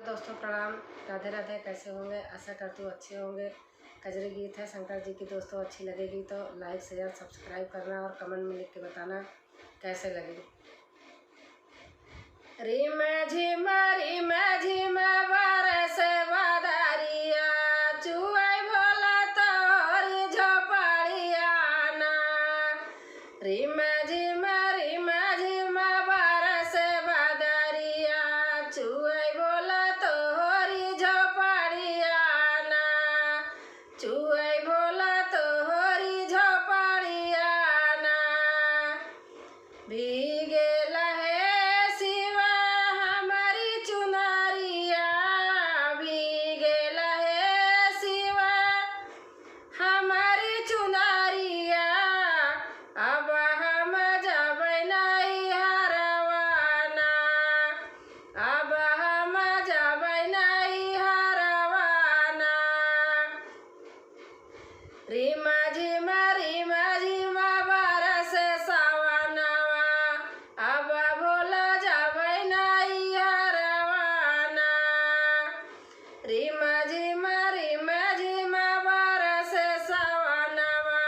दोस्तों प्रणाम, राधे राधे। कैसे होंगे? आशा करती हूँ अच्छे होंगे। कजरी गीत है शंकर जी की। दोस्तों अच्छी लगेगी तो लाइक शेयर सब्सक्राइब करना और कमेंट में लिख के बताना कैसे लगी। रिम झिम बरस बदरिया चुआई भोला तोरी झोपड़िया ना। रिम झिम बरस बदरिया चुआई भोला तोरी झोपड़िया ना। चुआई भोला तोरी झोपड़िया ना। भीगे रिम झिम बरस सावनवा अब भोला जबै नहीं हरवाना। रिम झिम बरस सावनवा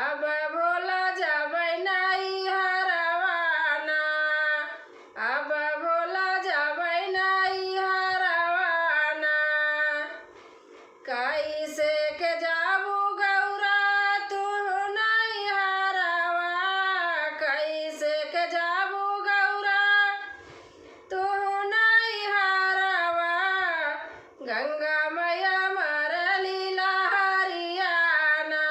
अब भोला जबै नहीं हरवाना। अब भोला जबै नहीं हरवाना। कैसे के जाबू गौरा तू नहीं हरवा। कैसे के जाबू गौरा तू नहीं हरवा। गंगा मैया मरली लहरियाना।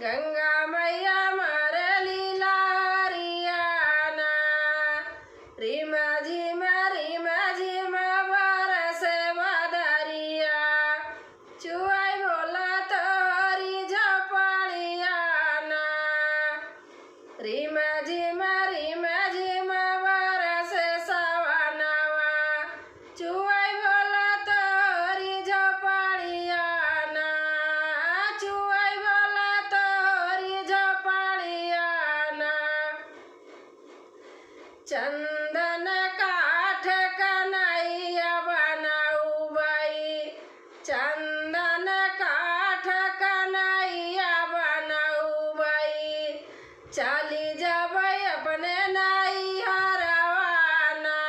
गंगा मैया मरली लहरियाना। रिम झिम बरस बदरिया चुआई भोला तोरी झोपड़िया ना। रिम झिम बरस सावनवा चुआई भोला तोरी झोपड़िया ना। चुआई भोला तोरी झोपड़िया ना। चंदन काठ कन्हैया बनौबै। चंदन काठ कन्हैया बनौबै। चली जबै अपने नहीं हरवाना।